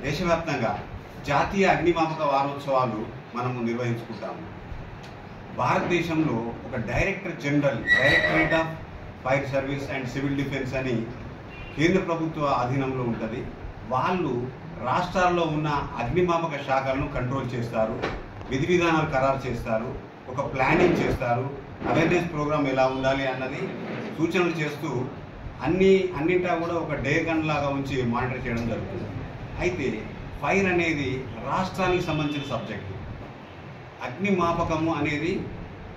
దేశవ్యాప్తంగా జాతీయ అగ్నిమాపక వారోత్సవాలు మనము నిర్వహించుకుంటాము. భారతదేశంలో ఒక directorate of fire service and civil defence అని కేంద్ర ప్రభుత్వ అధీనంలో ఉంటుంది. వాళ్ళు రాష్ట్రాల్లో ఉన్న అగ్నిమాపక శాఖలను కంట్రోల్ చేస్తారు, విధి విధానాలు ఖరారు చేస్తారు, ఒక ప్లానింగ్ చేస్తారు, అవేర్నెస్ ప్రోగ్రామ్ ఎలా ఉండాలి అన్నది సూచనలు చేస్తూ అన్నింటా కూడా ఒక డేగన్ లాగా ఉంచి మానిటర్ చేయడం జరుగుతుంది. అయితే ఫైర్ అనేది రాష్ట్రానికి సంబంధించిన సబ్జెక్టు. అగ్నిమాపకము అనేది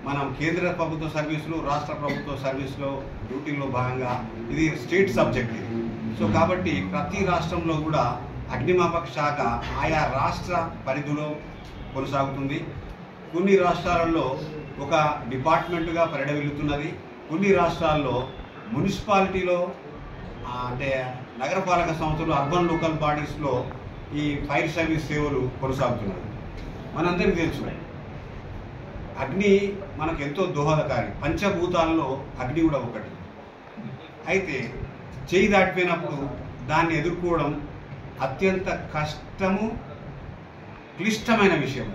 మనం కేంద్ర ప్రభుత్వ సర్వీసులు, రాష్ట్ర ప్రభుత్వ సర్వీసులో డ్యూటీలో భాగంగా ఇది స్టేట్ సబ్జెక్ట్ ఇది. సో కాబట్టి ప్రతి రాష్ట్రంలో కూడా అగ్నిమాపక శాఖ ఆయా రాష్ట్ర పరిధిలో కొనసాగుతుంది. కొన్ని రాష్ట్రాలలో ఒక డిపార్ట్మెంట్గా పరిడవిల్లుతున్నది. కొన్ని రాష్ట్రాల్లో మున్సిపాలిటీలో అంటే నగరపాలక సంస్థలు, అర్బన్ లోకల్ బాడీస్లో ఈ ఫైర్ సర్వీస్ సేవలు కొనసాగుతున్నాయి. మనందరికీ తెలుసు అగ్ని మనకు ఎంతో దోహదకారి. పంచభూతాల్లో అగ్ని కూడా ఒకటి. అయితే చేయి దాటిపోయినప్పుడు దాన్ని ఎదుర్కోవడం అత్యంత కష్టము, క్లిష్టమైన విషయం.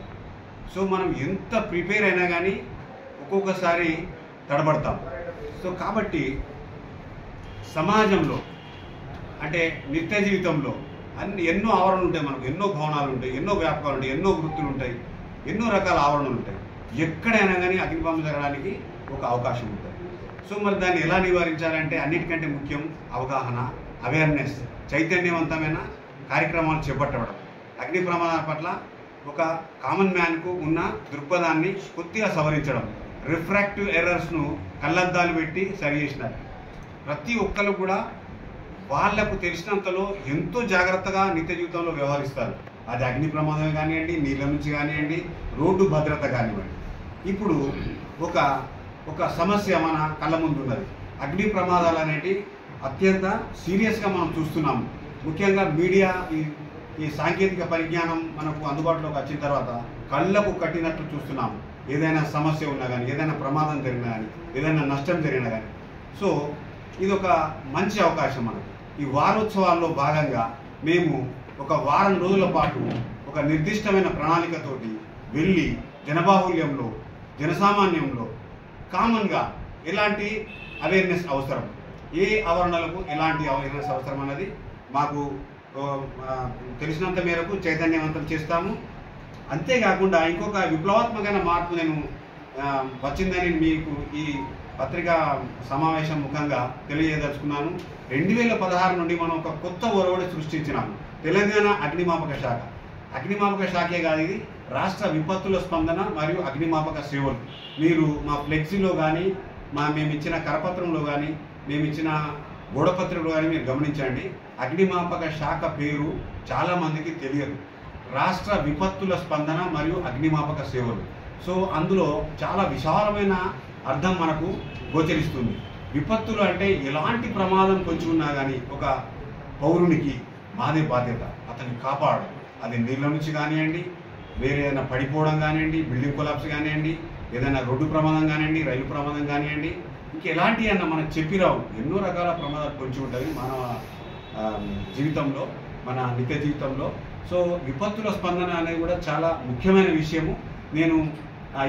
సో మనం ఎంత ప్రిపేర్ అయినా కానీ ఒక్కొక్కసారి తడబడతాం. సో కాబట్టి సమాజంలో అంటే నిత్య జీవితంలో ఎన్నో ఆవరణలు ఉంటాయి. మనకు ఎన్నో భవనాలు ఉంటాయి, ఎన్నో వ్యాపకాలు ఉంటాయి, ఎన్నో వృత్తులు ఉంటాయి, ఎన్నో రకాల ఆవరణలు ఉంటాయి. ఎక్కడైనా కానీ అగ్నిబాంబు జరగడానికి ఒక అవకాశం ఉంటుంది. సో మరి దాన్ని ఎలా నివారించాలంటే అన్నిటికంటే ముఖ్యం అవగాహన, అవేర్నెస్, చైతన్యవంతమైన కార్యక్రమాలు చేపట్టడం. అగ్ని ప్రమాదాల పట్ల ఒక కామన్ మ్యాన్కు ఉన్న దృక్పథాన్ని కొద్దిగా సవరించడం. రిఫ్రాక్టివ్ ఎర్రర్స్ను కళ్ళద్దాలు పెట్టి సరి చేసినారు. ప్రతి ఒక్కరు కూడా వాళ్లకు తెలిసినంతలో ఎంతో జాగ్రత్తగా నిత్య జీవితంలో వ్యవహరిస్తారు. అది అగ్ని ప్రమాదం కానివ్వండి, నీళ్ళ నుంచి కానివ్వండి, రోడ్డు భద్రత కానివ్వండి. ఇప్పుడు ఒక సమస్య మన కళ్ళ ముందు ఉన్నది. అగ్ని ప్రమాదాలు అనేవి అత్యంత సీరియస్గా మనం చూస్తున్నాము. ముఖ్యంగా మీడియా ఈ సాంకేతిక పరిజ్ఞానం మనకు అందుబాటులోకి వచ్చిన తర్వాత కళ్ళకు కట్టినట్లు చూస్తున్నాము. ఏదైనా సమస్య ఉన్నా కానీ, ఏదైనా ప్రమాదం జరిగినా కానీ, ఏదైనా నష్టం జరిగినా కానీ. సో ఇది ఒక మంచి అవకాశం మనకు. ఈ వారోత్సవాల్లో భాగంగా మేము ఒక వారం రోజుల పాటు ఒక నిర్దిష్టమైన ప్రణాళికతోటి వెళ్ళి జనబాహుల్యంలో, జనసామాన్యంలో కామన్గా ఎలాంటి అవేర్నెస్ అవసరం, ఏ ఆవరణలకు ఎలాంటి అవేర్నెస్ అవసరం అన్నది మాకు తెలిసినంత మేరకు చైతన్యవంతం చేస్తాము. అంతేకాకుండా ఇంకొక విప్లవాత్మకమైన మార్పు నేను వచ్చిందని మీకు ఈ పత్రికా సమావేశం ముఖంగా తెలియజేదలుచుకున్నాను. 2016 నుండి మనం ఒక కొత్త ఒరవడి సృష్టించినాము. తెలంగాణ అగ్నిమాపక శాఖ. అగ్నిమాపక శాఖే కాదు, ఇది రాష్ట్ర విపత్తుల స్పందన మరియు అగ్నిమాపక సేవలు. మీరు మా ఫ్లెక్సీలో కానీ, మేము ఇచ్చిన కరపత్రంలో కానీ, మేము ఇచ్చిన గోడపత్రికలో కానీ మీరు గమనించండి. అగ్నిమాపక శాఖ పేరు చాలామందికి తెలియదు. రాష్ట్ర విపత్తుల స్పందన మరియు అగ్నిమాపక సేవలు. సో అందులో చాలా విశాలమైన అర్థం మనకు గోచరిస్తుంది. విపత్తులు అంటే ఎలాంటి ప్రమాదం పొంచి ఉన్నా కానీ ఒక పౌరునికి మాదే బాధ్యత, అతన్ని కాపాడడం. అది నీళ్ళ నుంచి కానివ్వండి, వేరే ఏదైనా పడిపోవడం కానివ్వండి, బిల్డింగ్ కొలాప్స్ కానివ్వండి, ఏదైనా రోడ్డు ప్రమాదం కానివ్వండి, రైలు ప్రమాదం కానివ్వండి, ఇంకెలాంటి అన్న మనకు చెప్పిరావు. ఎన్నో రకాల ప్రమాదాలు పొంచి ఉంటాయి మానవ జీవితంలో, మన నిత్య జీవితంలో. సో విపత్తుల స్పందన అనేది కూడా చాలా ముఖ్యమైన విషయము. నేను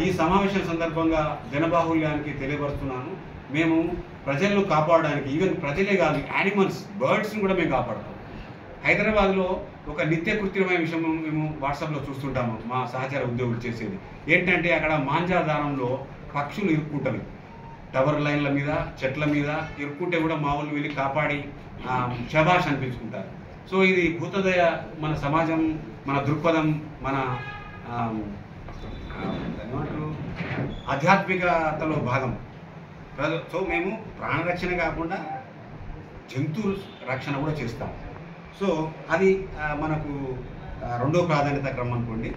ఈ సమావేశం సందర్భంగా జనబాహుల్యానికి తెలియపరుస్తున్నాను. మేము ప్రజలను కాపాడడానికి, ఈవెన్ ప్రజలే కాదు, యానిమల్స్, బర్డ్స్ని కూడా మేము కాపాడతాం. హైదరాబాద్లో ఒక నిత్య కృత్రిమైన విషయం మేము వాట్సాప్లో చూస్తుంటాము. మా సహచర ఉద్యోగులు చేసేది ఏంటంటే అక్కడ మాంజాదారంలో పక్షులు ఇరుక్కుంటవి. టవర్ లైన్ల మీద, చెట్ల మీద ఇరుక్కుంటే కూడా మా వాళ్ళు వెళ్ళి కాపాడి శభాష్ అనిపించుకుంటారు. సో ఇది భూతదయ, మన సమాజం, మన దృక్పథం, మన ఆధ్యాత్మికతలో భాగం. సో మేము ప్రాణరక్షణ కాకుండా జంతు రక్షణ కూడా చేస్తాం. సో అది మనకు రెండో ప్రాధాన్యత క్రమం అనుకోండి.